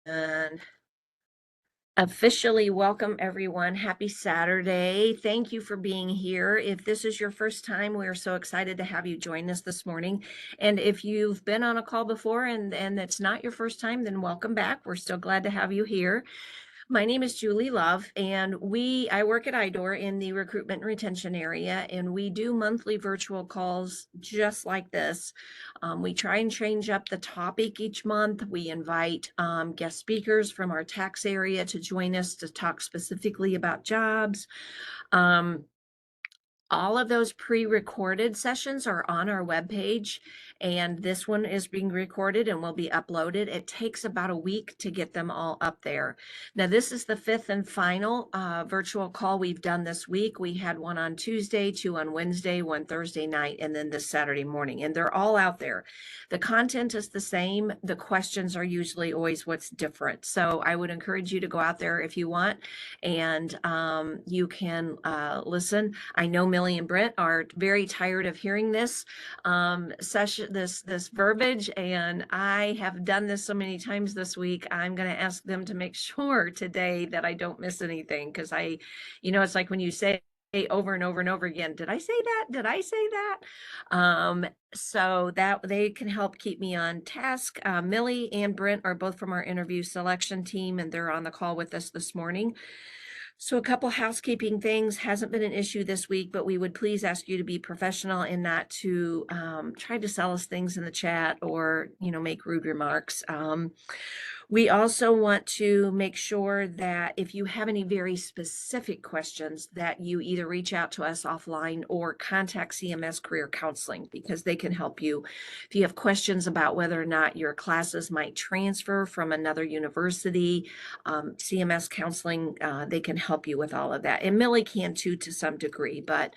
And officially welcome everyone. Happy Saturday. Thank you for being here. If this is your first time, we are so excited to have you join us this morning. And if you've been on a call before and it's not your first time, then welcome back. We're still glad to have you here. My name is Julie Love, and I work at IDOR in the recruitment and retention area, and we do monthly virtual calls just like this. We try and change up the topic each month. We invite guest speakers from our tax area to join us to talk specifically about jobs. All of those pre-recorded sessions are on our webpage, and this one is being recorded and will be uploaded. It takes about a week to get them all up there. Now, this is the fifth and final virtual call we've done this week. We had one on Tuesday, two on Wednesday, one Thursday night, and then this Saturday morning, and they're all out there. The content is the same. The questions are usually always what's different. So I would encourage you to go out there if you want, and you can listen. I know Millie and Brent are very tired of hearing this session, this verbiage, and I have done this so many times this week. I'm going to ask them to make sure today that I don't miss anything, because it's like when you say over and over and over again, did I say that? Did I say that? So that they can help keep me on task. Millie and Brent are both from our interview selection team, and they're on the call with us this morning. So a couple housekeeping things. Hasn't been an issue this week, but we would please ask you to be professional and not to try to sell us things in the chat or, make rude remarks. We also want to make sure that if you have any very specific questions, that you either reach out to us offline or contact CMS Career Counseling, because they can help you. If you have questions about whether or not your classes might transfer from another university, CMS Counseling, they can help you with all of that. And Millie can too, to some degree, but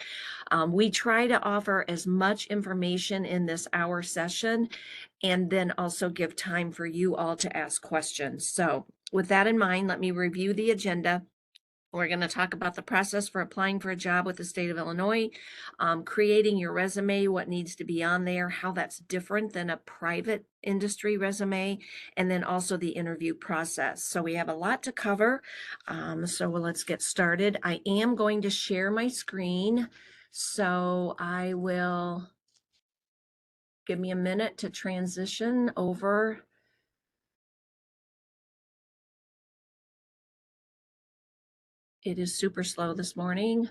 we try to offer as much information in this hour session, and then also give time for you all to ask questions. So with that in mind, let me review the agenda. We're going to talk about the process for applying for a job with the state of Illinois, creating your resume, what needs to be on there, how that's different than a private industry resume, and then also the interview process. So we have a lot to cover. So let's get started. I am going to share my screen. So I will give me a minute to transition over. It is super slow this morning.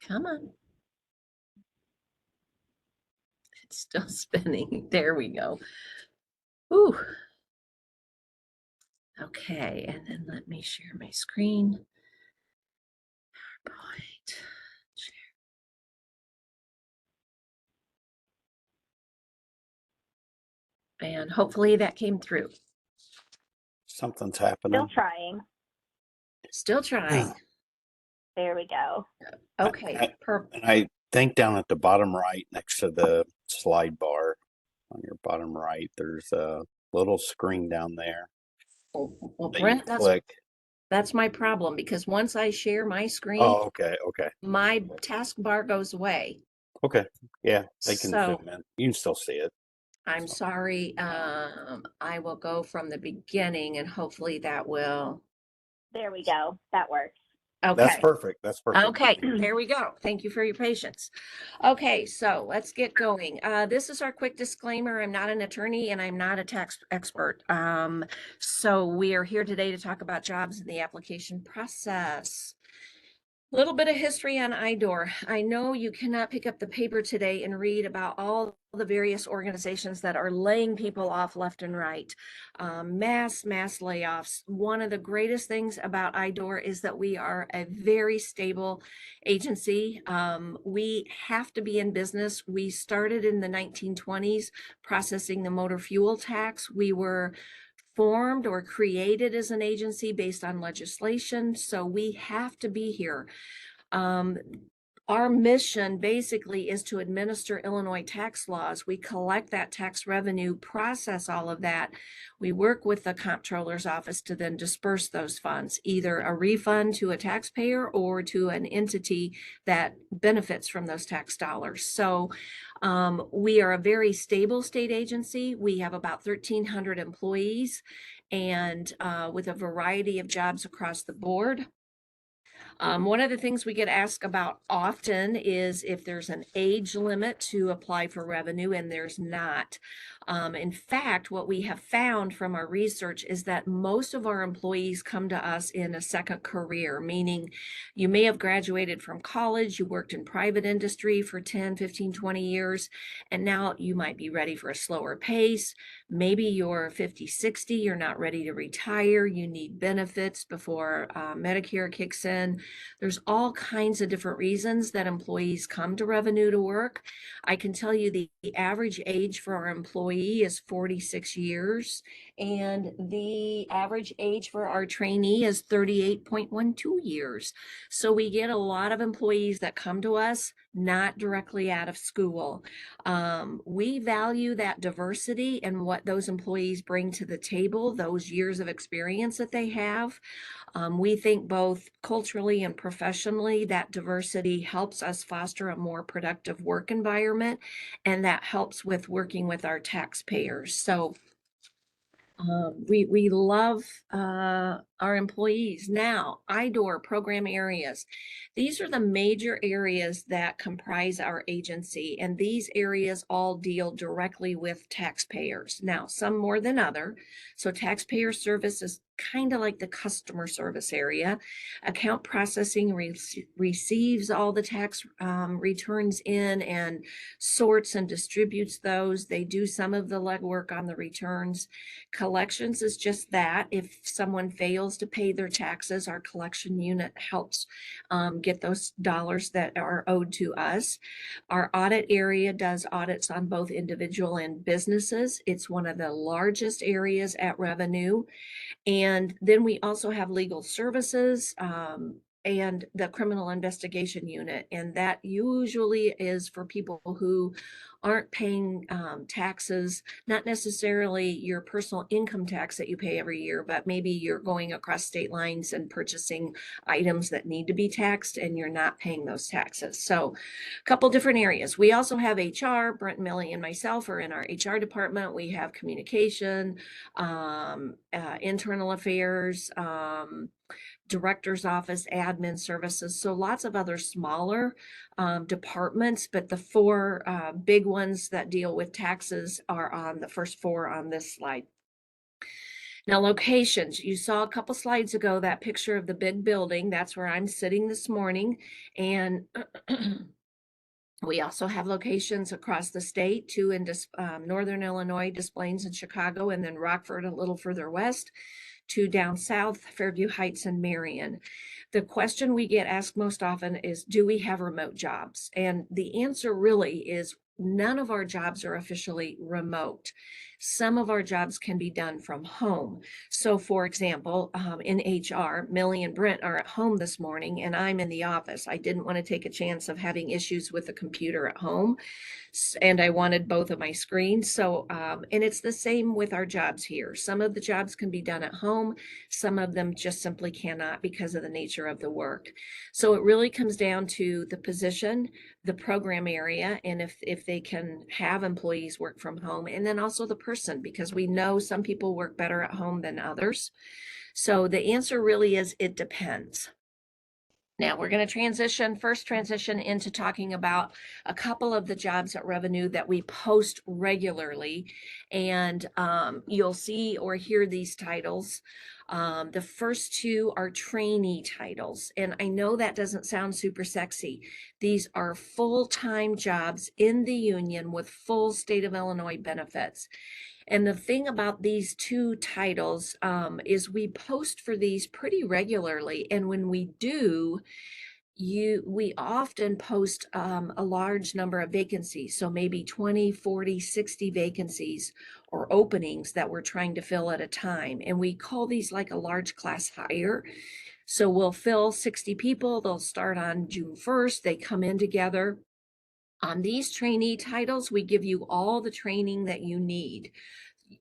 Come on. It's still spinning. There we go. Ooh. Okay, and then let me share my screen. PowerPoint. Share. And hopefully that came through. Something's happening. Still trying. There we go. Okay, perfect. And I think down at the bottom right, next to the slide bar on your bottom right, there's a little screen down there. Well, that Brent, you click. that's my problem, because once I share my screen, okay. my taskbar goes away. Okay. Yeah, they can So, zoom in. You can still see it. I'm sorry. I will go from the beginning, and hopefully that will. There we go. That works. Okay. That's perfect. Okay, there we go. Thank you for your patience. Okay, so let's get going. This is our quick disclaimer. I'm not an attorney and I'm not a tax expert. So we are here today to talk about jobs in the application process. A little bit of history on IDOR. I know you cannot pick up the paper today and read about all the various organizations that are laying people off left and right. Mass layoffs. One of the greatest things about IDOR is that we are a very stable agency. We have to be in business. We started in the 1920s processing the motor fuel tax. We were formed or created as an agency based on legislation, so we have to be here. Our mission basically is to administer Illinois tax laws. We collect that tax revenue, process all of that. We work with the comptroller's office to then disperse those funds, either a refund to a taxpayer or to an entity that benefits from those tax dollars. So we are a very stable state agency. We have about 1,300 employees and with a variety of jobs across the board. One of the things we get asked about often is if there's an age limit to apply for revenue, and there's not. In fact, what we have found from our research is that most of our employees come to us in a second career, meaning you may have graduated from college, you worked in private industry for 10, 15, 20 years, and now you might be ready for a slower pace. Maybe you're 50, 60, you're not ready to retire, you need benefits before Medicare kicks in. There's all kinds of different reasons that employees come to Revenue to work. I can tell you the average age for our employee is 46 years, and the average age for our trainee is 38.12 years. So we get a lot of employees that come to us not directly out of school. We value that diversity and what those employees bring to the table, those years of experience that they have. We think both culturally and professionally that diversity helps us foster a more productive work environment, and that helps with working with our taxpayers. So we love our employees. Now, IDOR program areas. These are the major areas that comprise our agency, and these areas all deal directly with taxpayers. Now, some more than other. So taxpayer service is kind of like the customer service area. Account processing receives all the tax returns in and sorts and distributes those. They do some of the legwork on the returns. Collections is just that. If someone fails to pay their taxes, our collection unit helps get those dollars that are owed to us. Our audit area does audits on both individual and businesses. It's one of the largest areas at Revenue. And then we also have legal services and the criminal investigation unit. And that usually is for people who aren't paying taxes, not necessarily your personal income tax that you pay every year, but maybe you're going across state lines and purchasing items that need to be taxed and you're not paying those taxes. So a couple different areas. We also have HR. Brent, Millie, and myself are in our HR department. We have communication, internal affairs, director's office, admin services. So lots of other smaller departments, but the four big ones that deal with taxes are on the first four on this slide. Now, locations. You saw a couple slides ago that picture of the big building. That's where I'm sitting this morning. And we also have locations across the state, two in Northern Illinois, Des Plaines and Chicago, and then Rockford a little further west, two down south, Fairview Heights and Marion. The question we get asked most often is, do we have remote jobs? And the answer really is none of our jobs are officially remote. Some of our jobs can be done from home. So for example, in HR, Millie and Brent are at home this morning and I'm in the office. I didn't want to take a chance of having issues with the computer at home, and I wanted both of my screens. So, and it's the same with our jobs here. Some of the jobs can be done at home. Some of them just simply cannot because of the nature of the work. So it really comes down to the position, the program area, and if they can have employees work from home, and then also the person, because we know some people work better at home than others. So the answer really is it depends. Now we're going to transition into talking about a couple of the jobs at Revenue that we post regularly. And you'll see or hear these titles. The first two are trainee titles. And I know that doesn't sound super sexy. These are full-time jobs in the union with full state of Illinois benefits. And the thing about these two titles is we post for these pretty regularly. And when we do, we often post a large number of vacancies. So maybe 20, 40, 60 vacancies or openings that we're trying to fill at a time. And we call these like a large class hire. So we'll fill 60 people. They'll start on June 1st. They come in together. On these trainee titles, we give you all the training that you need.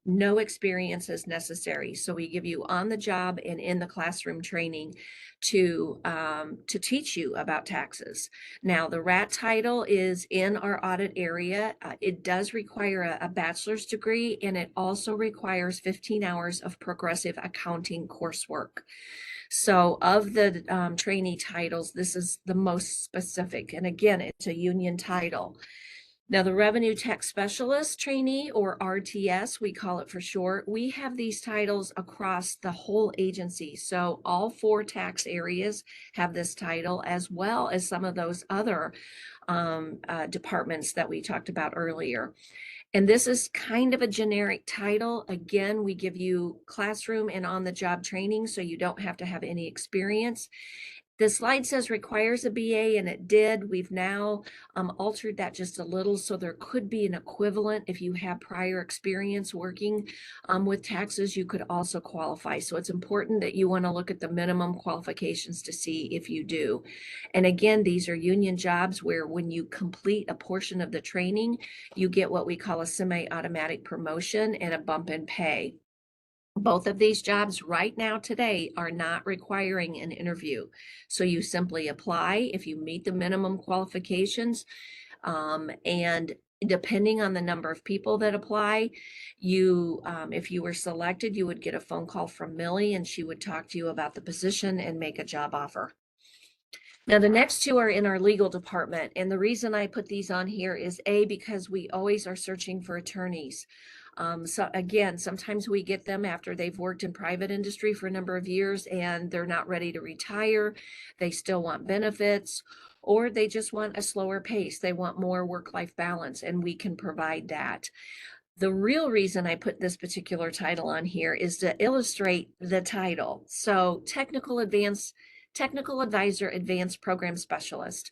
No experience is necessary. So we give you on the job and in the classroom training to teach you about taxes. Now, the RAT title is in our audit area. It does require a bachelor's degree, and it also requires 15 hours of progressive accounting coursework. So of the trainee titles, this is the most specific. And again, it's a union title. Now, the Revenue Tax Specialist Trainee, or RTS, we call it for short, we have these titles across the whole agency. So all 4 tax areas have this title, as well as some of those other departments that we talked about earlier. And this is kind of a generic title. Again, we give you classroom and on-the-job training, so you don't have to have any experience. The slide says requires a BA, and it did. We've now altered that just a little, so there could be an equivalent. If you have prior experience working with taxes, you could also qualify. So it's important that you want to look at the minimum qualifications to see if you do. And again, these are union jobs where when you complete a portion of the training, you get what we call a semi-automatic promotion and a bump in pay. Both of these jobs right now today are not requiring an interview. So you simply apply if you meet the minimum qualifications. And depending on the number of people that apply, you, if you were selected, you would get a phone call from Millie, and she would talk to you about the position and make a job offer. Now, the next 2 are in our legal department. And the reason I put these on here is because we always are searching for attorneys. So again, sometimes we get them after they've worked in private industry for a number of years and they're not ready to retire. They still want benefits, or they just want a slower pace. They want more work-life balance, and we can provide that. The real reason I put this particular title on here is to illustrate the title. So Technical Advisor Advanced Program Specialist.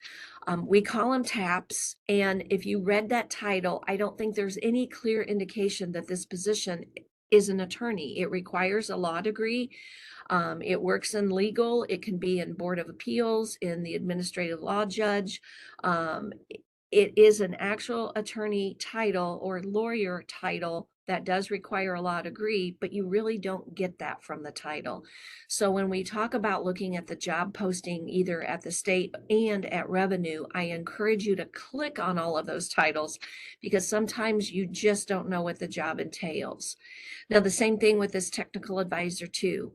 We call them TAPS. And if you read that title, I don't think there's any clear indication that this position is an attorney. It requires a law degree. It works in legal. It can be in Board of Appeals, in the administrative law judge. It is an actual attorney title or lawyer title that does require a law degree, but you really don't get that from the title. So when we talk about looking at the job posting, either at the state and at revenue, I encourage you to click on all of those titles, because sometimes you just don't know what the job entails. Now, the same thing with this technical advisor too.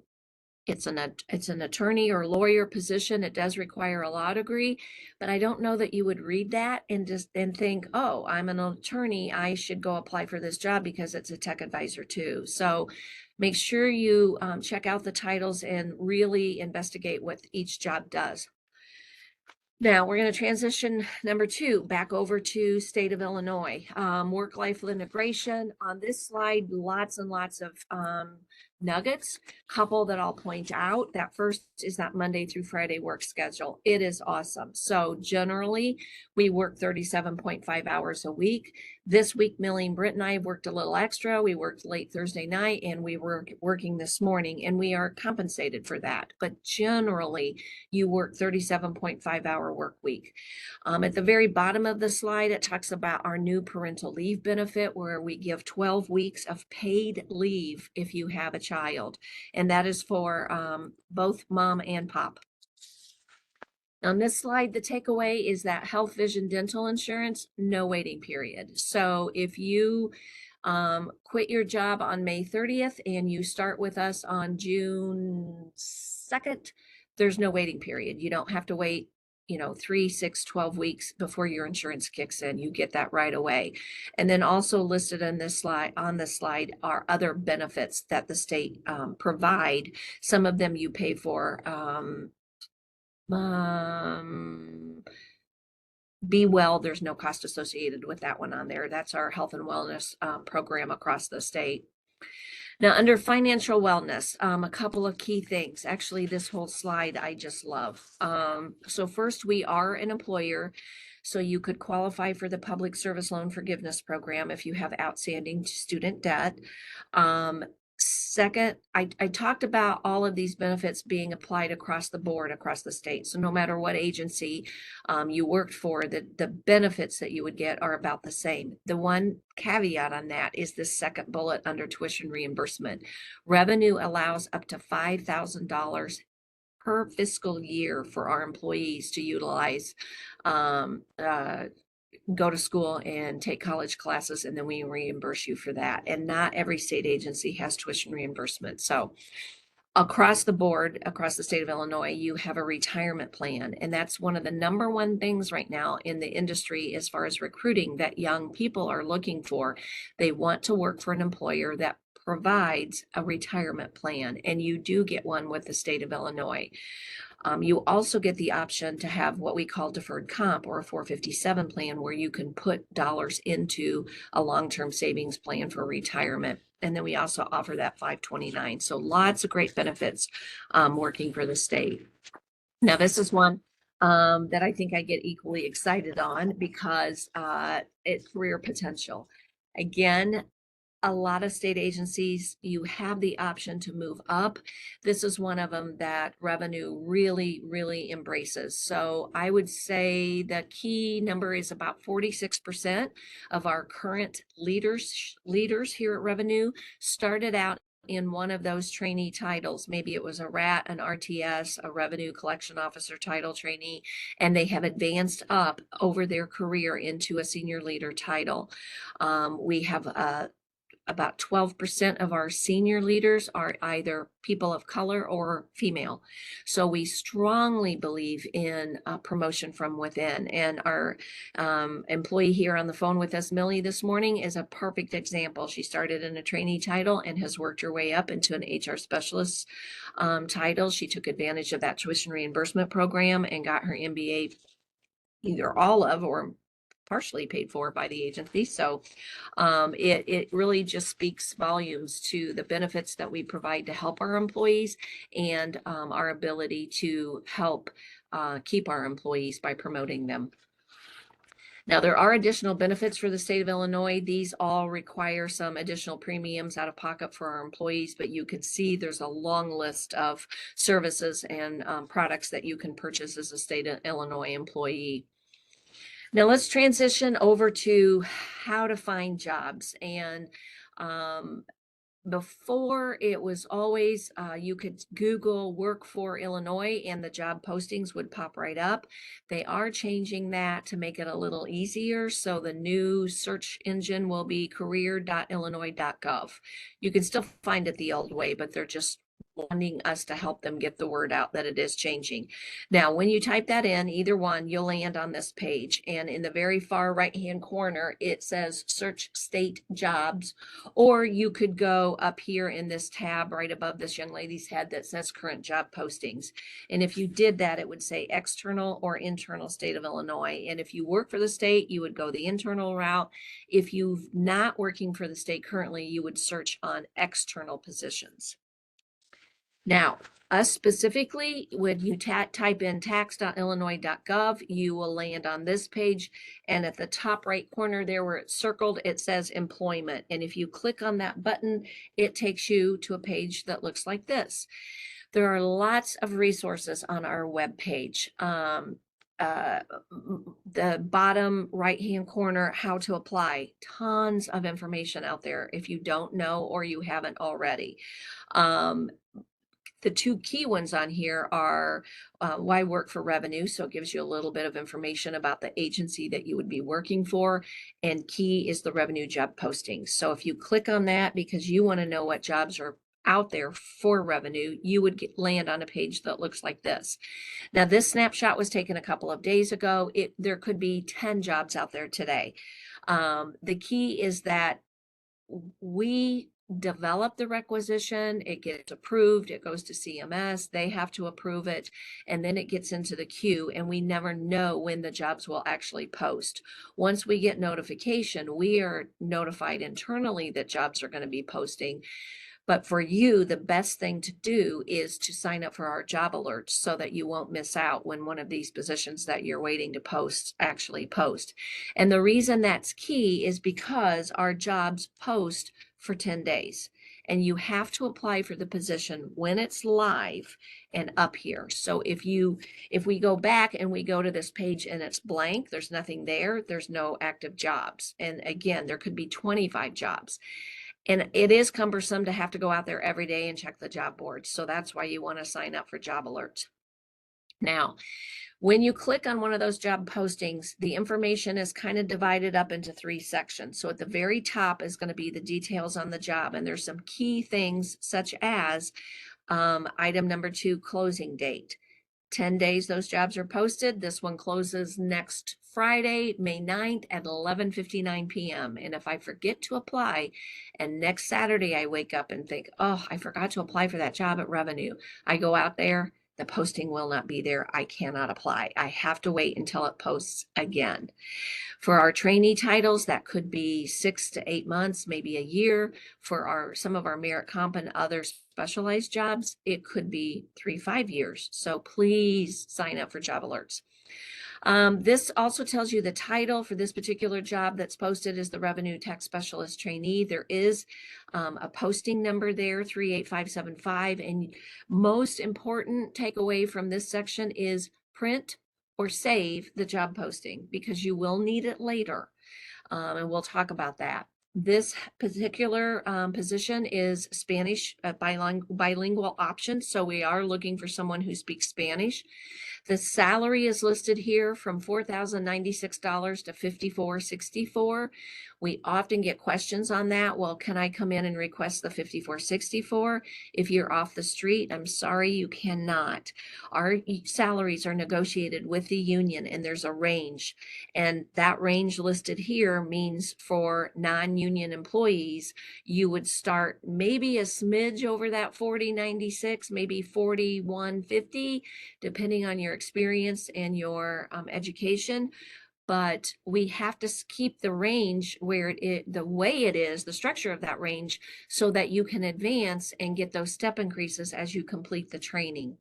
It's an attorney or lawyer position. It does require a law degree, but I don't know that you would read that and think, oh, I'm an attorney, I should go apply for this job because it's a tech advisor too. So make sure you check out the titles and really investigate what each job does. Now we're going to transition number 2 back over to state of Illinois. Work-life integration. On this slide, lots and lots of nuggets. Couple that I'll point out. That first is that Monday through Friday work schedule. It is awesome. So generally, we work 37.5 hours a week. This week, Millie and Britt and I have worked a little extra. We worked late Thursday night, and we were working this morning, and we are compensated for that. But generally, you work 37.5-hour work week. At the very bottom of the slide, it talks about our new parental leave benefit, where we give 12 weeks of paid leave if you have a child. And that is for both mom and pop. On this slide, the takeaway is that health, vision, dental insurance, no waiting period. So if you quit your job on May 30th and you start with us on June 2nd, there's no waiting period. You don't have to wait 3, 6, 12 weeks before your insurance kicks in. You get that right away. And then also listed in this slide, are other benefits that the state provide. Some of them you pay for. Be Well, there's no cost associated with that one on there. That's our health and wellness program across the state. Now, under financial wellness, a couple of key things. Actually, this whole slide I just love. So first, we are an employer, so you could qualify for the Public Service Loan Forgiveness Program if you have outstanding student debt. Second, I talked about all of these benefits being applied across the board, across the state. So no matter what agency you worked for, the benefits that you would get are about the same. The one caveat on that is the second bullet under tuition reimbursement. Revenue allows up to $5,000 per fiscal year for our employees to utilize, go to school and take college classes, and then we reimburse you for that. And not every state agency has tuition reimbursement. So across the board, across the state of Illinois, you have a retirement plan. And that's one of the number one things right now in the industry as far as recruiting that young people are looking for. They want to work for an employer that provides a retirement plan, and you do get one with the state of Illinois. You also get the option to have what we call deferred comp, or a 457 plan, where you can put dollars into a long-term savings plan for retirement. And then we also offer that 529. So lots of great benefits working for the state. Now, this is one that I think I get equally excited on because it's career potential. Again, a lot of state agencies, you have the option to move up. This is one of them that revenue really, really embraces. So I would say the key number is about 46% of our current leaders here at Revenue started out in one of those trainee titles. Maybe it was a RAT, an RTS, a Revenue Collection Officer title trainee, and they have advanced up over their career into a senior leader title. We have about 12% of our senior leaders are either people of color or female. So we strongly believe in promotion from within. And our employee here on the phone with us, Millie, this morning is a perfect example. She started in a trainee title and has worked her way up into an HR specialist title. She took advantage of that tuition reimbursement program and got her MBA, either all of or partially paid for by the agency. So it really just speaks volumes to the benefits that we provide to help our employees and our ability to help keep our employees by promoting them. Now, there are additional benefits for the state of Illinois. These all require some additional premiums out of pocket for our employees, but you can see there's a long list of services and products that you can purchase as a state of Illinois employee. Now let's transition over to how to find jobs. And before, it was always you could Google work for Illinois and the job postings would pop right up. They are changing that to make it a little easier. So the new search engine will be career.illinois.gov. You can still find it the old way, but they're just wanting us to help them get the word out that it is changing. Now, when you type that in, either one, you'll land on this page. And in the very far right-hand corner, it says search state jobs, or you could go up here in this tab right above this young lady's head that says current job postings. And if you did that, it would say external or internal state of Illinois. And if you work for the state, you would go the internal route. If you're not working for the state currently, you would search on external positions. Now, us specifically, when you type in tax.illinois.gov, you will land on this page. And at the top right corner there where it's circled, it says employment. And if you click on that button, it takes you to a page that looks like this. There are lots of resources on our webpage. The bottom right-hand corner, how to apply, tons of information out there if you don't know or you haven't already. The two key ones on here are why work for Revenue. So it gives you a little bit of information about the agency that you would be working for. And key is the Revenue job postings. So if you click on that because you want to know what jobs are out there for Revenue, you would land on a page that looks like this. Now, this snapshot was taken a couple of days ago. There could be 10 jobs out there today. The key is that we develop the requisition, it gets approved, it goes to CMS, they have to approve it, and then it gets into the queue, and we never know when the jobs will actually post. Once we get notification, we are notified internally that jobs are going to be posting. But for you, the best thing to do is to sign up for our job alerts so that you won't miss out when one of these positions that you're waiting to post actually post. And the reason that's key is because our jobs post for 10 days. and you have to apply for the position when it's live and up here. So if we go back and we go to this page and it's blank, there's nothing there, there's no active jobs. And again, there could be 25 jobs. And it is cumbersome to have to go out there every day and check the job boards. So that's why you want to sign up for job alerts. Now, when you click on one of those job postings, the information is kind of divided up into 3 sections. So at the very top is going to be the details on the job. And there's some key things such as item number 2, closing date. 10 days those jobs are posted. This one closes next Friday, May 9th at 11:59 p.m. And if I forget to apply and next Saturday I wake up and think, oh, I forgot to apply for that job at Revenue, I go out there, the posting will not be there. I cannot apply. I have to wait until it posts again. For our trainee titles, that could be 6 to 8 months, maybe a year. For some of our merit comp and other specialized jobs, it could be 3-5 years. So please sign up for job alerts. This also tells you the title for this particular job that's posted is the Revenue Tax Specialist Trainee. There is a posting number there, 38575. And most important takeaway from this section is print or save the job posting because you will need it later. And we'll talk about that. This particular position is Spanish bilingual option. So we are looking for someone who speaks Spanish. The salary is listed here from $4,096 to $5,464. We often get questions on that. Well, can I come in and request the $5,464? If you're off the street, I'm sorry, you cannot. Our salaries are negotiated with the union and there's a range. And that range listed here means for non-union employees, you would start maybe a smidge over that 4096, maybe 4150, depending on your experience and your education. But we have to keep the range where the way it is, the structure of that range, so that you can advance and get those step increases as you complete the training.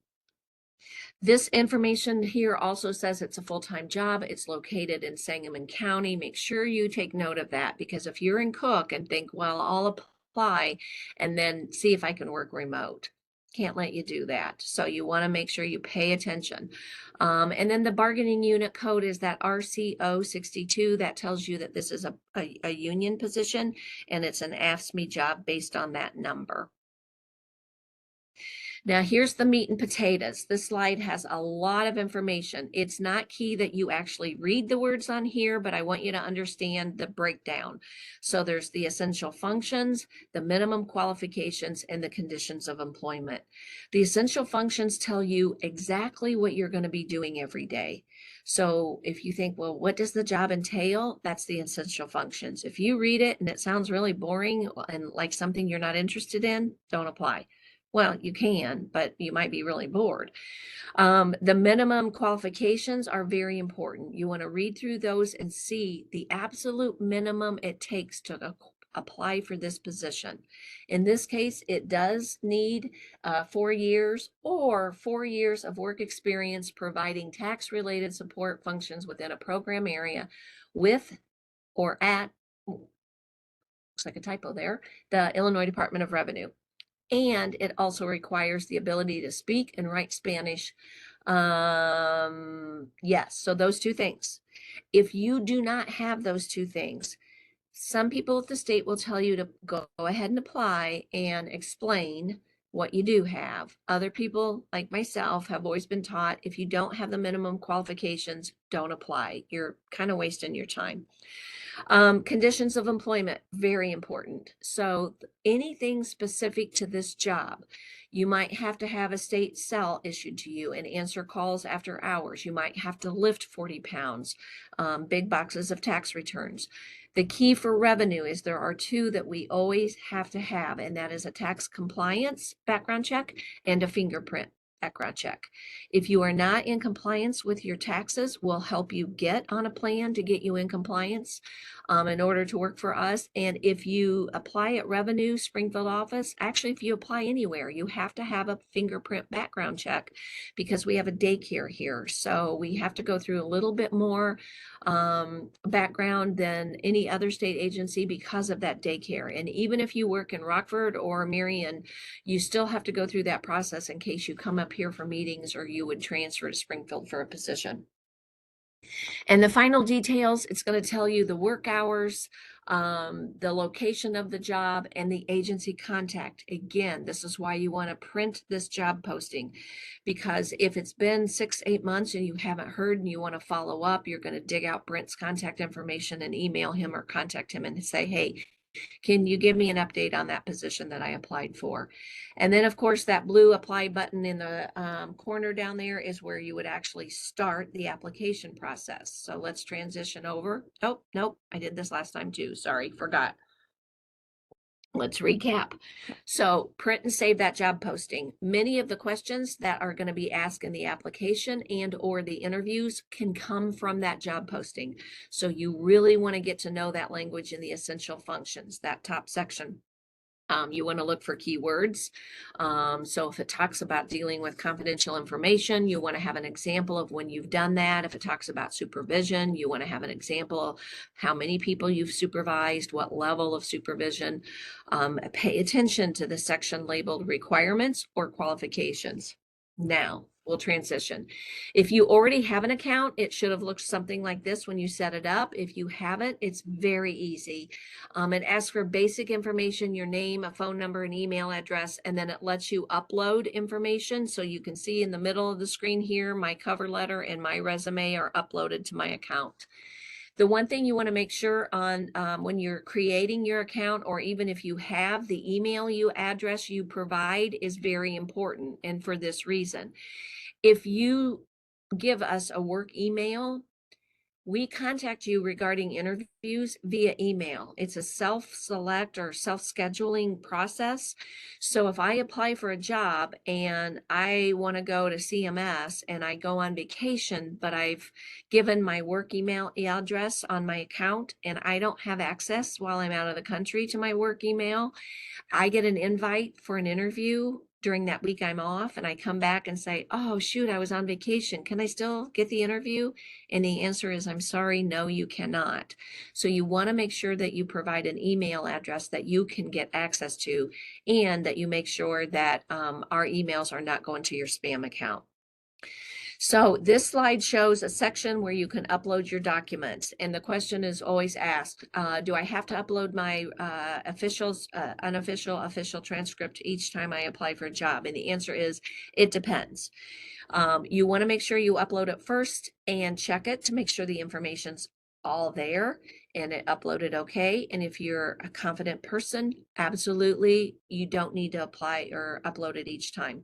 This information here also says it's a full-time job. It's located in Sangamon County. Make sure you take note of that, because if you're in Cook and think, well, I'll apply and then see if I can work remote, can't let you do that. So you want to make sure you pay attention. And then the bargaining unit code is that RCO 62. That tells you that this is a union position and it's an AFSCME job based on that number. Now here's the meat and potatoes. This slide has a lot of information. It's not key that you actually read the words on here, but I want you to understand the breakdown. So there's the essential functions, the minimum qualifications, and the conditions of employment. The essential functions tell you exactly what you're going to be doing every day. So if you think, well, what does the job entail? That's the essential functions. If you read it and it sounds really boring and like something you're not interested in, don't apply. Well, you can, but you might be really bored. The minimum qualifications are very important. You want to read through those and see the absolute minimum it takes to apply for this position. In this case, it does need 4 years or 4 years of work experience providing tax-related support functions within a program area with or at, looks like a typo there, the Illinois Department of Revenue. And it also requires the ability to speak and write Spanish. Yes, so those 2 things. If you do not have those 2 things, some people at the state will tell you to go ahead and apply and explain what you do have. Other people, like myself, have always been taught if you don't have the minimum qualifications, don't apply. You're kind of wasting your time. Conditions of employment, very important. So anything specific to this job, you might have to have a state cell issued to you and answer calls after hours. You might have to lift 40 pounds, big boxes of tax returns. The key for revenue is there are 2 that we always have to have, and that is a tax compliance background check and a fingerprint. background check. If you are not in compliance with your taxes, we'll help you get on a plan to get you in compliance in order to work for us. And if you apply at Revenue Springfield office, actually, if you apply anywhere, you have to have a fingerprint background check because we have a daycare here. So we have to go through a little bit more background than any other state agency because of that daycare. And even if you work in Rockford or Marion, you still have to go through that process in case you come up here for meetings or you would transfer to Springfield for a position. And the final details, it's going to tell you the work hours, the location of the job, and the agency contact. Again, this is why you want to print this job posting, because if it's been 6-8 months and you haven't heard and you want to follow up, you're going to dig out Brent's contact information and email him or contact him and say, hey, can you give me an update on that position that I applied for? And then, of course, that blue apply button in the corner down there is where you would actually start the application process. So let's transition over. Oh, nope, I did this last time too. Sorry, forgot. Let's recap. So print and save that job posting. Many of the questions that are going to be asked in the application and or the interviews can come from that job posting. So you really want to get to know that language in the essential functions, that top section. You want to look for keywords. So if it talks about dealing with confidential information, you want to have an example of when you've done that. If it talks about supervision, you want to have an example of how many people you've supervised, what level of supervision. Pay attention to the section labeled requirements or qualifications. Now we'll transition. If you already have an account, it should have looked something like this when you set it up. If you haven't, it's very easy. It asks for basic information, your name, a phone number, an email address, and then it lets you upload information. So you can see in the middle of the screen here, my cover letter and my resume are uploaded to my account. The one thing you want to make sure on when you're creating your account, or even if you have the email address you provide, is very important. And for this reason, if you give us a work email, we contact you regarding interviews via email. It's a self-select or self-scheduling process. So if I apply for a job and I want to go to CMS and I go on vacation, but I've given my work email address on my account and I don't have access while I'm out of the country to my work email, I get an invite for an interview during that week I'm off, and I come back and say, oh, shoot, I was on vacation. Can I still get the interview? And the answer is, I'm sorry, no, you cannot. So you want to make sure that you provide an email address that you can get access to, and that you make sure that our emails are not going to your spam account. So this slide shows a section where you can upload your documents. And the question is always asked, do I have to upload my unofficial, official transcript each time I apply for a job? And the answer is, it depends. You want to make sure you upload it first and check it to make sure the information's all there and it uploaded okay. And if you're a confident person, absolutely, you don't need to apply or upload it each time.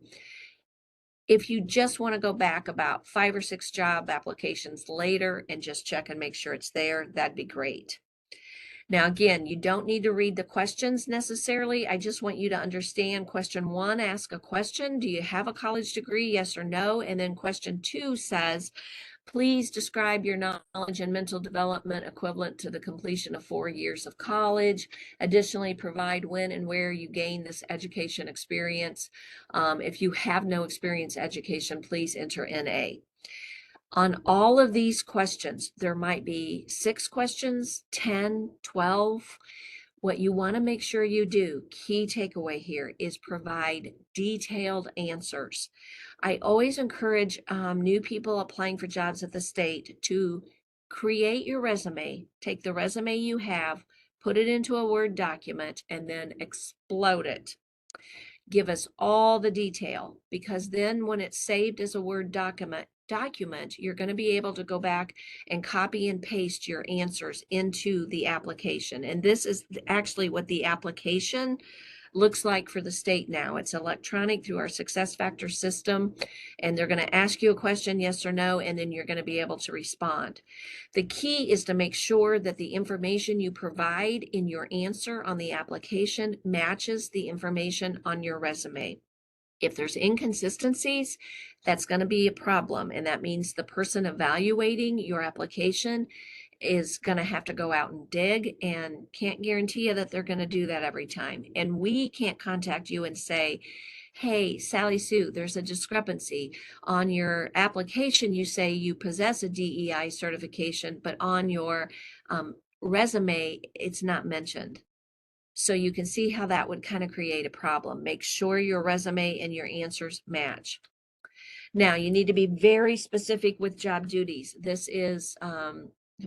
If you just want to go back about 5 or 6 job applications later and just check and make sure it's there, that'd be great. Now, again, you don't need to read the questions necessarily. I just want you to understand question 1, ask a question. Do you have a college degree? Yes or no? And then question 2 says, please describe your knowledge and mental development equivalent to the completion of 4 years of college. Additionally, provide when and where you gain this education experience. If you have no experience education, please enter NA. On all of these questions, there might be 6 questions, 10, 12. What you want to make sure you do, key takeaway here, is provide detailed answers. I always encourage new people applying for jobs at the state to create your resume, take the resume you have, put it into a Word document, and then explode it. Give us all the detail, because then when it's saved as a Word document, you're going to be able to go back and copy and paste your answers into the application. And this is actually what the application looks like for the state now. It's electronic through our SuccessFactors system, and they're going to ask you a question, yes or no, and then you're going to be able to respond. The key is to make sure that the information you provide in your answer on the application matches the information on your resume. If there's inconsistencies, that's going to be a problem. And that means the person evaluating your application is going to have to go out and dig, and can't guarantee you that they're going to do that every time. And we can't contact you and say, hey, Sally Sue, there's a discrepancy. On your application, you say you possess a DEI certification, but on your resume, it's not mentioned. So you can see how that would kind of create a problem. Make sure your resume and your answers match. Now, you need to be very specific with job duties. This is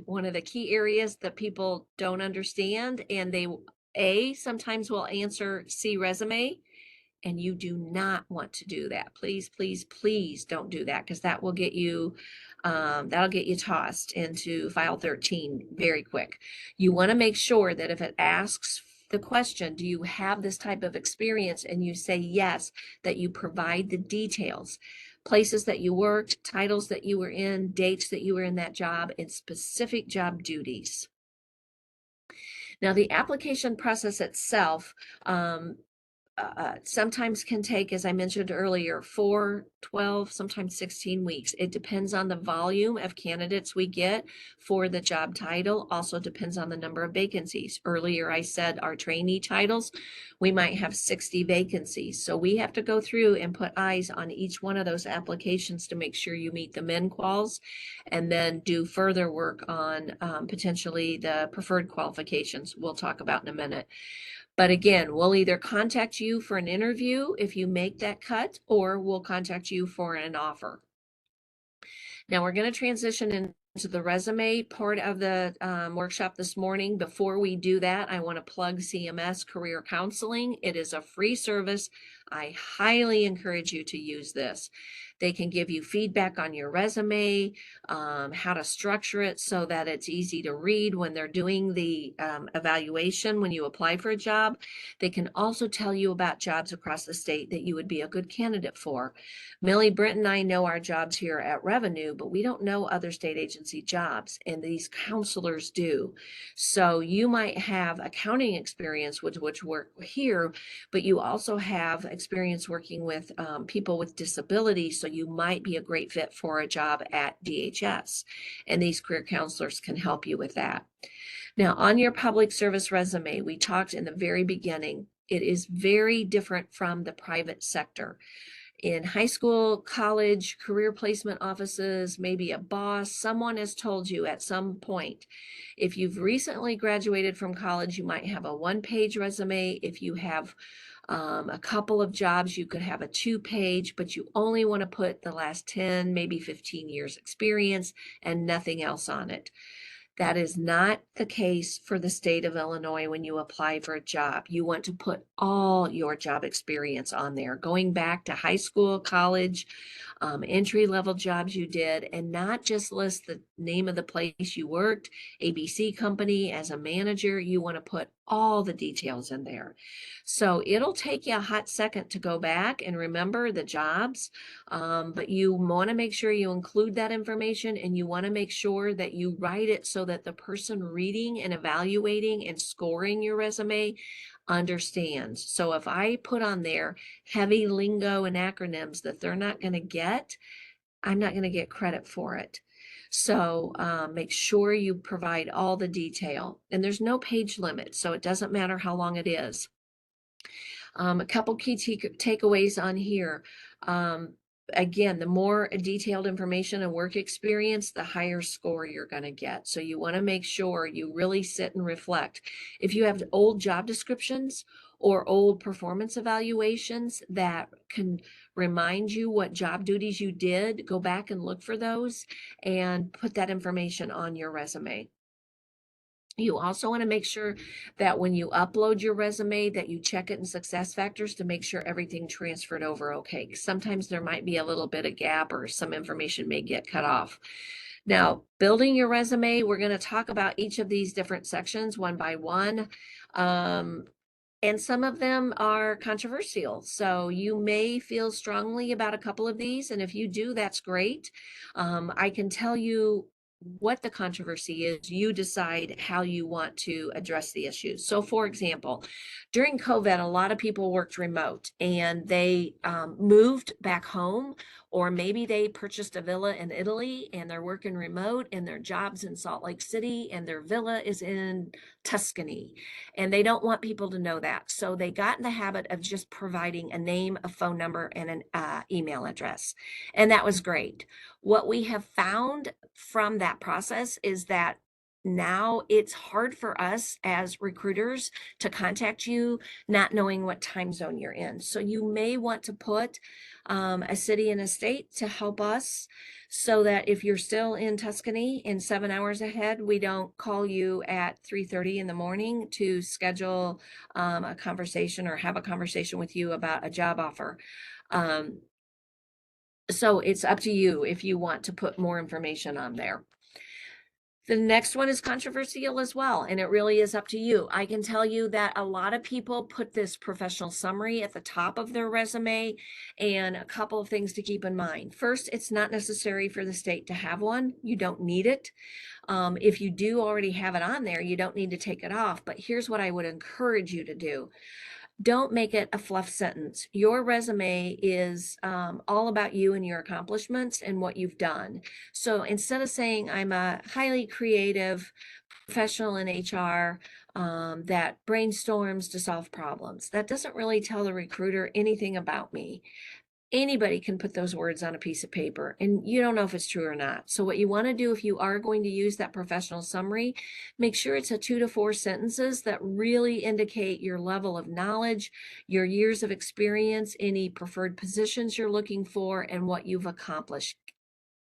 one of the key areas that people don't understand, and they sometimes will answer C resume, and you do not want to do that. Please, please, please don't do that, because that will get you that'll get you tossed into file 13 very quick. You want to make sure that if it asks the question, do you have this type of experience, and you say yes, that you provide the details, places that you worked, titles that you were in, dates that you were in that job, and specific job duties. Now, the application process itself sometimes can take, as I mentioned earlier, 4, 12, sometimes 16 weeks. It depends on the volume of candidates we get for the job title. Also depends on the number of vacancies. Earlier, I said our trainee titles, we might have 60 vacancies. So we have to go through and put eyes on each one of those applications to make sure you meet the min quals, and then do further work on potentially the preferred qualifications we'll talk about in a minute. But again, we'll either contact you for an interview if you make that cut, or we'll contact you for an offer. Now we're going to transition into the resume part of the workshop this morning. Before we do that, I want to plug CMS Career Counseling. It is a free service. I highly encourage you to use this. They can give you feedback on your resume, how to structure it so that it's easy to read when they're doing the evaluation when you apply for a job. They can also tell you about jobs across the state that you would be a good candidate for. Millie, Britt, and I know our jobs here at Revenue, but we don't know other state agency jobs, and these counselors do. So you might have accounting experience with which work here, but you also have experience working with people with disabilities, so you might be a great fit for a job at DHS, and these career counselors can help you with that. Now, on your public service resume, we talked in the very beginning, it is very different from the private sector. In high school, college, career placement offices, maybe a boss, someone has told you at some point, if you've recently graduated from college, you might have a 1-page resume. If you have a couple of jobs, you could have a 2-page, but you only want to put the last 10, maybe 15 years experience and nothing else on it. That is not the case for the state of Illinois when you apply for a job. You want to put all your job experience on there, going back to high school, college, entry-level jobs you did, and not just list the name of the place you worked, ABC company, as a manager. You want to put all the details in there. So it'll take you a hot second to go back and remember the jobs, but you want to make sure you include that information, and you want to make sure that you write it so that the person reading and evaluating and scoring your resume understands. So if I put on there heavy lingo and acronyms that they're not going to get, I'm not going to get credit for it. So make sure you provide all the detail, and there's no page limit, so it doesn't matter how long it is. A couple key takeaways on here. Again, the more detailed information and work experience, the higher score you're going to get. So you want to make sure you really sit and reflect. If you have old job descriptions or old performance evaluations that can remind you what job duties you did, go back and look for those and put that information on your resume. You also want to make sure that when you upload your resume that you check it in SuccessFactors to make sure everything transferred over okay. Sometimes there might be a little bit of gap or some information may get cut off. Now, building your resume, we're going to talk about each of these different sections one by one. And some of them are controversial. So you may feel strongly about a couple of these. And if you do, that's great. I can tell you what the controversy is, you decide how you want to address the issues. So for example, during COVID, a lot of people worked remote and they moved back home, or maybe they purchased a villa in Italy and they're working remote and their job's in Salt Lake City and their villa is in Tuscany. And they don't want people to know that. So they got in the habit of just providing a name, a phone number, and an email address. And that was great. What we have found from that process is that now it's hard for us as recruiters to contact you not knowing what time zone you're in. So you may want to put a city and a state to help us, so that if you're still in Tuscany and 7 hours ahead, we don't call you at 3:30 in the morning to schedule a conversation or have a conversation with you about a job offer. Um, so it's up to you if you want to put more information on there. The next one is controversial as well, and it really is up to you. I can tell you that a lot of people put this professional summary at the top of their resume, and a couple of things to keep in mind. First, it's not necessary for the state to have one. You don't need it. If you do already have it on there, you don't need to take it off. But here's what I would encourage you to do. Don't make it a fluff sentence. Your resume is all about you and your accomplishments and what you've done. So instead of saying I'm a highly creative professional in HR that brainstorms to solve problems, that doesn't really tell the recruiter anything about me. Anybody can put those words on a piece of paper and you don't know if it's true or not. So what you want to do if you are going to use that professional summary, make sure it's a 2 to 4 sentences that really indicate your level of knowledge, your years of experience, any preferred positions you're looking for, and what you've accomplished.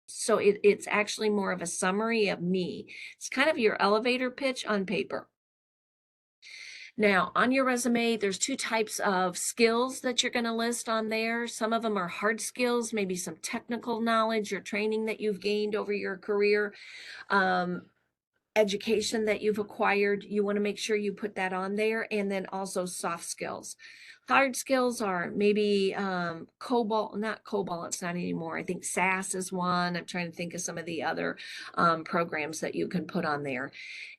So it's actually more of a summary of me. It's kind of your elevator pitch on paper. Now, on your resume, there's 2 types of skills that you're going to list on there. Some of them are hard skills, maybe some technical knowledge or training that you've gained over your career, education that you've acquired. You want to make sure you put that on there. And then also soft skills. Hard skills are maybe COBOL, not COBOL, it's not anymore. I think SAS is one. I'm trying to think of some of the other programs that you can put on there.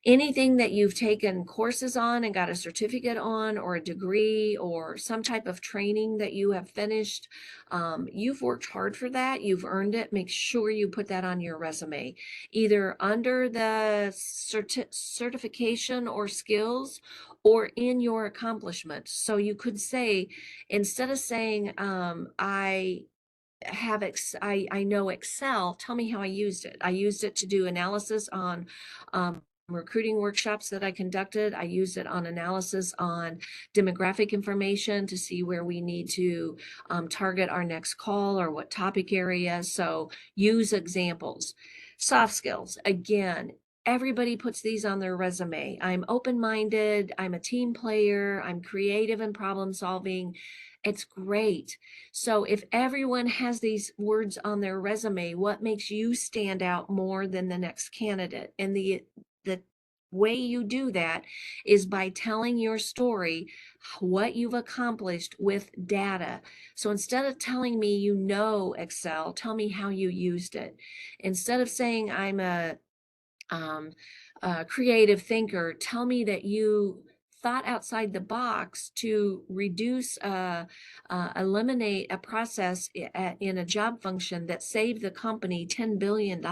Anything that you've taken courses on and got a certificate on, or a degree, or some type of training that you have finished, you've worked hard for that, you've earned it. Make sure you put that on your resume, either under the certification or skills, or in your accomplishments. So you could say, instead of saying, I know Excel, tell me how I used it. I used it to do analysis on recruiting workshops that I conducted. I used it on analysis on demographic information to see where we need to target our next call or what topic area. So use examples. Soft skills, again, everybody puts these on their resume. I'm open-minded, I'm a team player, I'm creative in problem solving. It's great. So if everyone has these words on their resume, what makes you stand out more than the next candidate? And the way you do that is by telling your story, what you've accomplished with data. So instead of telling me you know Excel, tell me how you used it. Instead of saying I'm a creative thinker, tell me that you thought outside the box to reduce, eliminate a process in a job function that saved the company $10 billion.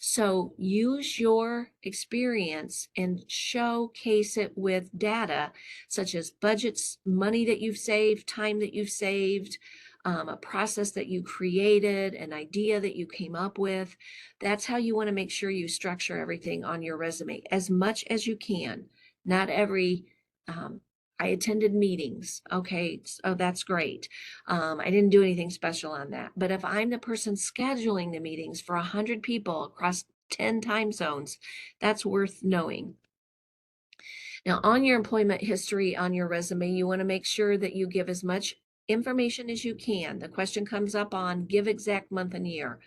So use your experience and showcase it with data, such as budgets, money that you've saved, time that you've saved, a process that you created, an idea that you came up with. That's how you want to make sure you structure everything on your resume as much as you can. Not every, I attended meetings. Okay, so that's great. I didn't do anything special on that. But if I'm the person scheduling the meetings for 100 people across 10 time zones, that's worth knowing. Now, on your employment history on your resume, you want to make sure that you give as much information as you can. The question comes up on give exact month and year.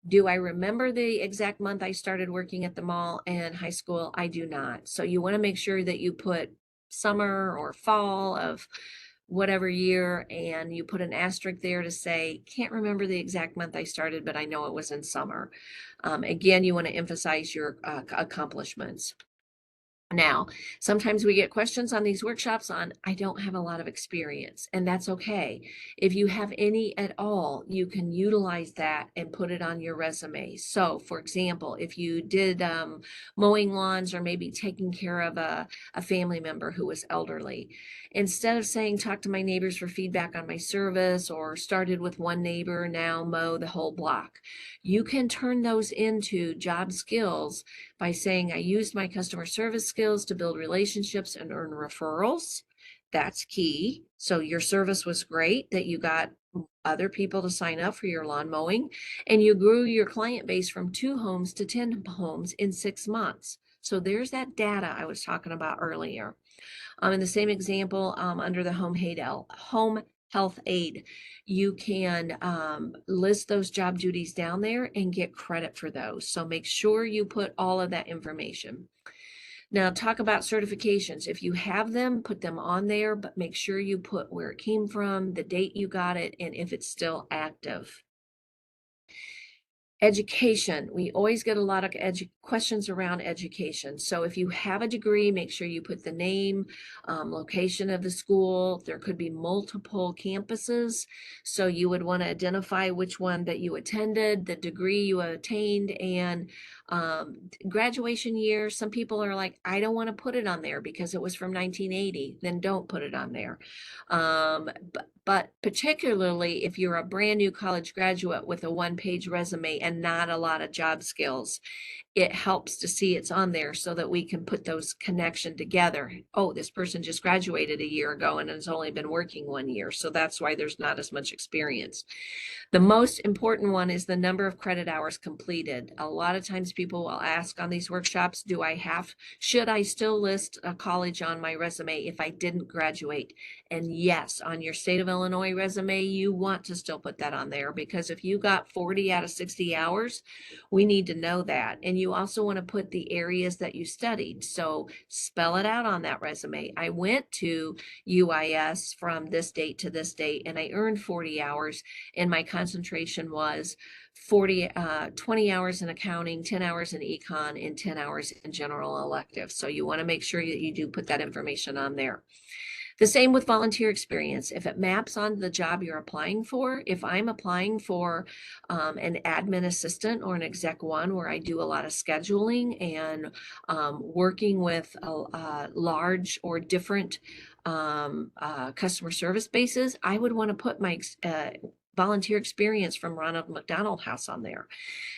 Do I remember the exact month I started working at the mall and high school? I do not. So you want to make sure that you put summer or fall of whatever year, and you put an asterisk there to say, can't remember the exact month I started, but I know it was in summer. Again, you want to emphasize your accomplishments. Now, sometimes we get questions on these workshops on, I don't have a lot of experience, and that's okay. If you have any at all, you can utilize that and put it on your resume. So, for example, if you did mowing lawns or maybe taking care of a family member who was elderly, instead of saying, talk to my neighbors for feedback on my service, or started with one neighbor, now mow the whole block, you can turn those into job skills by saying, I used my customer service skills to build relationships and earn referrals. That's key. So your service was great, that you got other people to sign up for your lawn mowing, and you grew your client base from 2 homes to 10 homes in 6 months. So there's that data I was talking about earlier. In the same example, under the home health aid, you can list those job duties down there and get credit for those. So make sure you put all of that information. Now, talk about certifications. If you have them, put them on there, but make sure you put where it came from, the date you got it, and if it's still active. Education. We always get a lot of questions around education. So if you have a degree, make sure you put the name, location of the school. There could be multiple campuses. So you would want to identify which one that you attended, the degree you attained, and graduation year. Some people are like, I don't want to put it on there because it was from 1980. Then don't put it on there. But particularly if you're a brand new college graduate with a 1-page resume and not a lot of job skills, it helps to see it's on there so that we can put those connection together. Oh, this person just graduated a year ago and has only been working 1 year. So that's why there's not as much experience. The most important one is the number of credit hours completed. A lot of times people will ask on these workshops, should I still list a college on my resume if I didn't graduate? And yes, on your state of Illinois resume, you want to still put that on there, because if you got 40 out of 60 hours, we need to know that. And you also want to put the areas that you studied. So spell it out on that resume. I went to UIS from this date to this date, and I earned 40 hours, and my concentration was 20 hours in accounting, 10 hours in econ, and 10 hours in general electives. So you want to make sure that you do put that information on there. The same with volunteer experience. If it maps on the job you're applying for, if I'm applying for an admin assistant or an exec one where I do a lot of scheduling and working with large or different customer service bases, I would want to put my volunteer experience from Ronald McDonald House on there,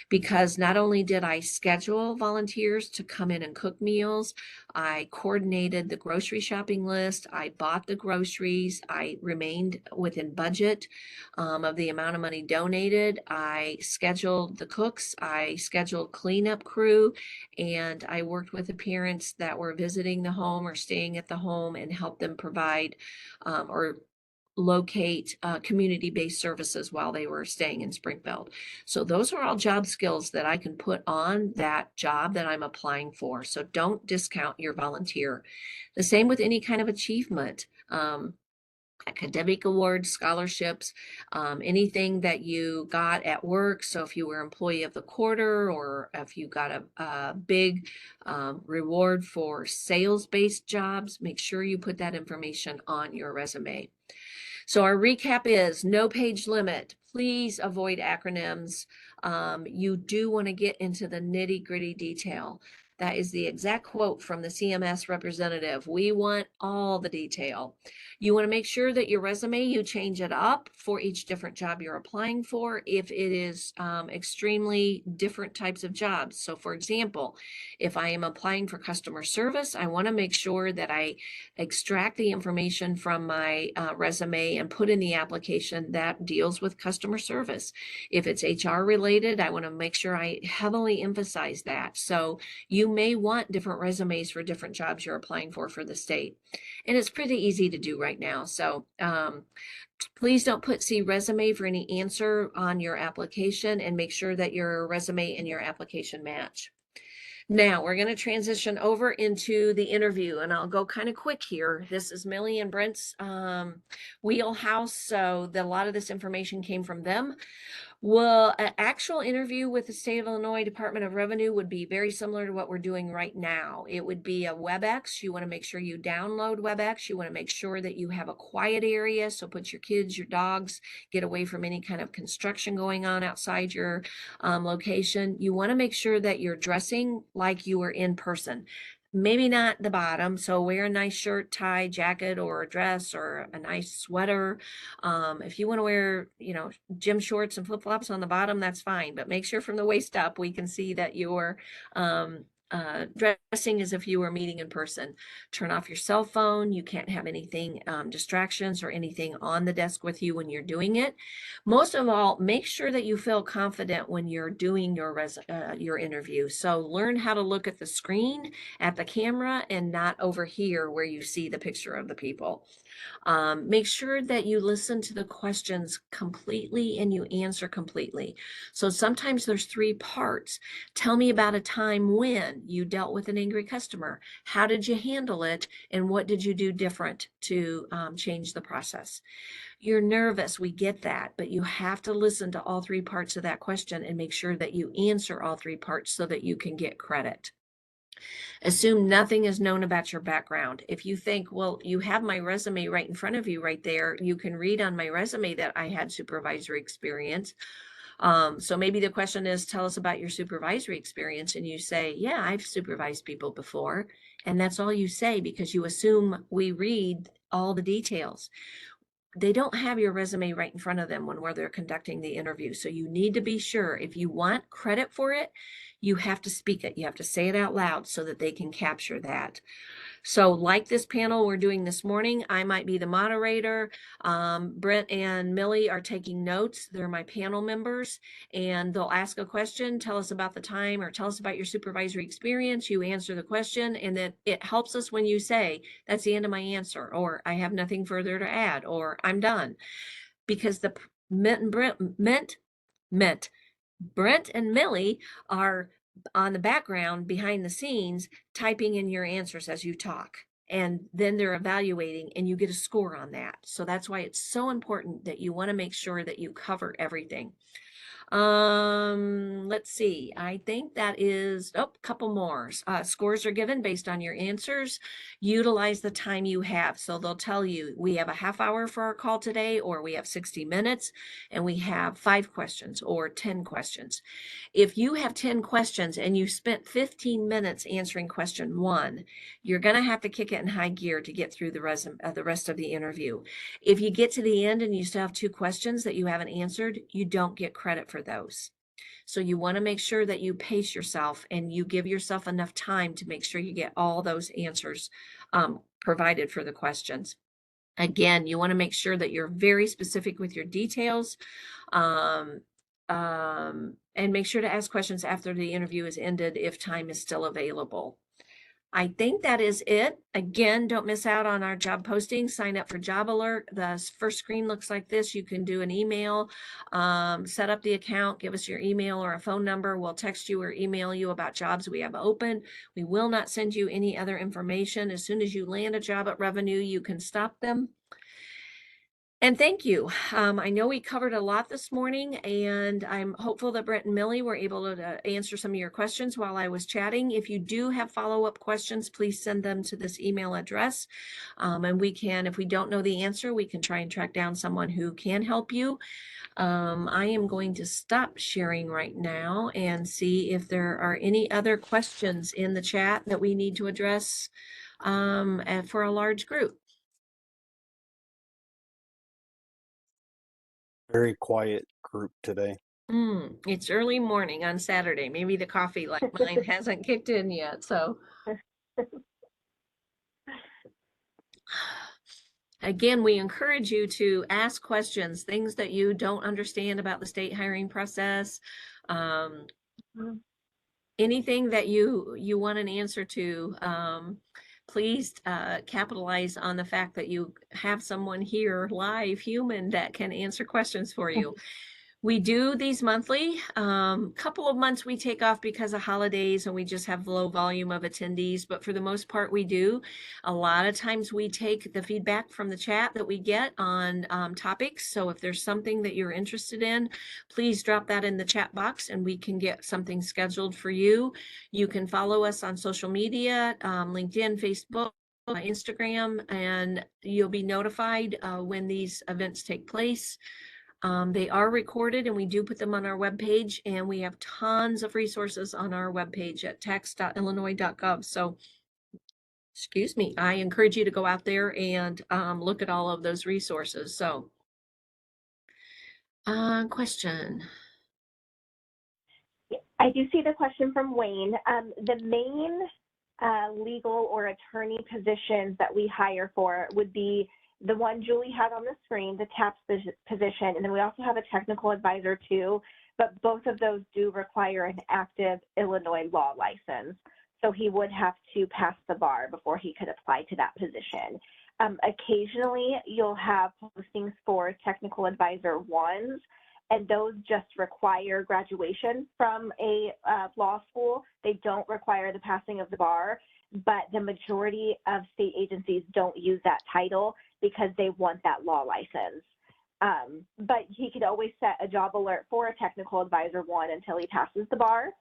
because not only did I schedule volunteers to come in and cook meals, I coordinated the grocery shopping list, I bought the groceries, I remained within budget of the amount of money donated, I scheduled the cooks, I scheduled cleanup crew, and I worked with the parents that were visiting the home or staying at the home and helped them provide or locate community-based services while they were staying in Springfield. So those are all job skills that I can put on that job that I'm applying for. So don't discount your volunteer. The same with any kind of achievement. Academic awards, scholarships, anything that you got at work. So if you were employee of the quarter, or if you got a big reward for sales-based jobs, make sure you put that information on your resume. So our recap is no page limit. Please avoid acronyms. You do want to get into the nitty-gritty detail. That is the exact quote from the CMS representative. We want all the detail. You want to make sure that your resume, you change it up for each different job you're applying for if it is extremely different types of jobs. So for example, if I am applying for customer service, I want to make sure that I extract the information from my resume and put in the application that deals with customer service. If it's HR related, I want to make sure I heavily emphasize that. So you may want different resumes for different jobs you're applying for the state. And it's pretty easy to do right now. So please don't put see resume for any answer on your application, and make sure that your resume and your application match. Now we're going to transition over into the interview, and I'll go kind of quick here. This is Millie and Brent's wheelhouse, so a lot of this information came from them. Well, an actual interview with the State of Illinois Department of Revenue would be very similar to what we're doing right now. It would be a WebEx. You want to make sure you download WebEx. You want to make sure that you have a quiet area. So put your kids, your dogs, get away from any kind of construction going on outside your location. You want to make sure that you're dressing like you were in person. Maybe not the bottom, so wear a nice shirt, tie, jacket, or a dress, or a nice sweater. If you want to wear, gym shorts and flip-flops on the bottom, that's fine, but make sure from the waist up we can see that you're dressing as if you were meeting in person. Turn off your cell phone. You can't have anything, distractions or anything on the desk with you when you're doing it. Most of all, make sure that you feel confident when you're doing your interview. So learn how to look at the screen, at the camera, and not over here where you see the picture of the people. Make sure that you listen to the questions completely and you answer completely. So sometimes there's 3 parts. Tell me about a time when you dealt with an angry customer. How did you handle it? And what did you do different to change the process? You're nervous, we get that, but you have to listen to all 3 parts of that question and make sure that you answer all 3 parts so that you can get credit. Assume nothing is known about your background. If you think, well, you have my resume right in front of you right there, you can read on my resume that I had supervisory experience. So maybe the question is, tell us about your supervisory experience. And you say, yeah, I've supervised people before. And that's all you say because you assume we read all the details. They don't have your resume right in front of them where they're conducting the interview. So you need to be sure if you want credit for it, you have to speak it. You have to say it out loud so that they can capture that. So like this panel we're doing this morning, I might be the moderator. Brent and Millie are taking notes. They're my panel members, and they'll ask a question, tell us about the time, or tell us about your supervisory experience. You answer the question, and then it helps us when you say, that's the end of my answer, or I have nothing further to add, or I'm done. Because the Brent and Millie are on the background behind the scenes typing in your answers as you talk, and then they're evaluating and you get a score on that. So that's why it's so important that you want to make sure that you cover everything. Let's see. I think that is, a couple more. Scores are given based on your answers. Utilize the time you have. So they'll tell you, we have a half hour for our call today, or we have 60 minutes, and we have 5 questions or 10 questions. If you have 10 questions and you spent 15 minutes answering question 1, you're going to have to kick it in high gear to get through the rest of the interview. If you get to the end and you still have 2 questions that you haven't answered, you don't get credit for those. So you want to make sure that you pace yourself and you give yourself enough time to make sure you get all those answers provided for the questions. Again, you want to make sure that you're very specific with your details, and make sure to ask questions after the interview is ended if time is still available. I think that is it. Again, don't miss out on our job posting. Sign up for Job Alert. The first screen looks like this. You can do an email, set up the account, give us your email or a phone number. We'll text you or email you about jobs we have open. We will not send you any other information. As soon as you land a job at Revenue, you can stop them. And thank you. I know we covered a lot this morning, and I'm hopeful that Brent and Millie were able to answer some of your questions while I was chatting. If you do have follow-up questions, please send them to this email address. And we can, if we don't know the answer, we can try and track down someone who can help you. I am going to stop sharing right now and see if there are any other questions in the chat that we need to address for a large group. Very quiet group today. It's early morning on Saturday. Maybe the coffee like mine hasn't kicked in yet. So again, we encourage you to ask questions, things that you don't understand about the state hiring process. Anything that you want an answer to, please capitalize on the fact that you have someone here live, human, that can answer questions for you. We do these monthly. Couple of months we take off because of holidays and we just have low volume of attendees, but for the most part we do. A lot of times we take the feedback from the chat that we get on topics. So if there's something that you're interested in, please drop that in the chat box and we can get something scheduled for you. You can follow us on social media, LinkedIn, Facebook, Instagram, and you'll be notified when these events take place. They are recorded and we do put them on our webpage, and we have tons of resources on our webpage at tax.illinois.gov. So, excuse me, I encourage you to go out there and look at all of those resources. So, question. I do see the question from Wayne. The main legal or attorney positions that we hire for would be the one Julie had on the screen, the TAPS position, and then we also have a technical advisor too, but both of those do require an active Illinois law license. So he would have to pass the bar before he could apply to that position. Occasionally, you'll have postings for technical advisor ones, and those just require graduation from a law school. They don't require the passing of the bar, but the majority of state agencies don't use that title because they want that law license. But he could always set a job alert for a technical advisor one until he passes the bar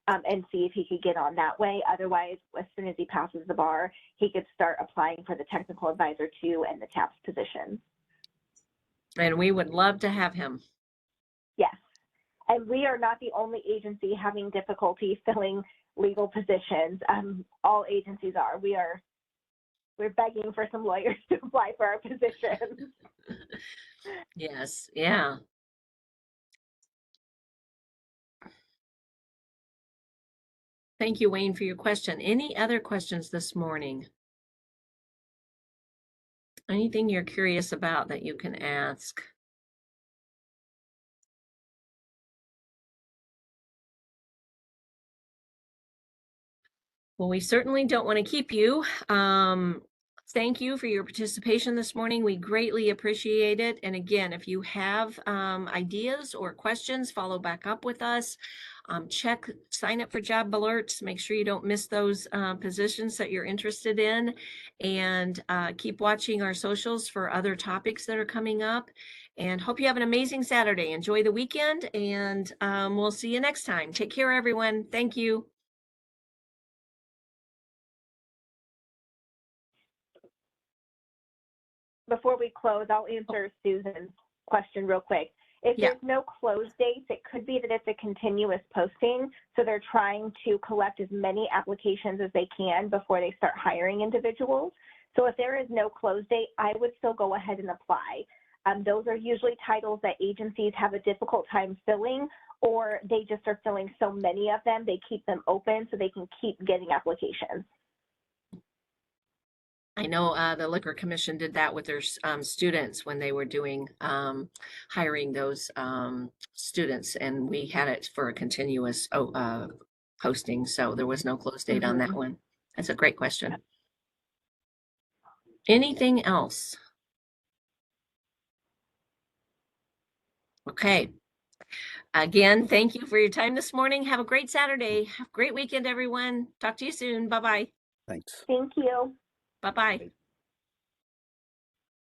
and see if he could get on that way. Otherwise, as soon as he passes the bar, he could start applying for the technical advisor two and the TAPS position. And we would love to have him. Yes, and we are not the only agency having difficulty filling legal positions. All agencies are. We're begging for some lawyers to apply for our position. Yes, yeah. Thank you, Wayne, for your question. Any other questions this morning? Anything you're curious about that you can ask? Well, we certainly don't want to keep you. Thank you for your participation this morning. We greatly appreciate it. And again, if you have ideas or questions, follow back up with us. Sign up for job alerts. Make sure you don't miss those positions that you're interested in. And keep watching our socials for other topics that are coming up. And hope you have an amazing Saturday. Enjoy the weekend, and we'll see you next time. Take care, everyone. Thank you. Before we close, I'll answer Susan's question real quick. If there's no close dates, it could be that it's a continuous posting. So they're trying to collect as many applications as they can before they start hiring individuals. So if there is no close date, I would still go ahead and apply. Those are usually titles that agencies have a difficult time filling, or they just are filling so many of them, they keep them open so they can keep getting applications. I know the Liquor Commission did that with their students when they were doing hiring those students, and we had it for a continuous posting, so there was no close date on that one. That's a great question. Anything else? Okay. Again, thank you for your time this morning. Have a great Saturday. Have a great weekend, everyone. Talk to you soon. Bye-bye. Thanks. Thank you. Bye-bye.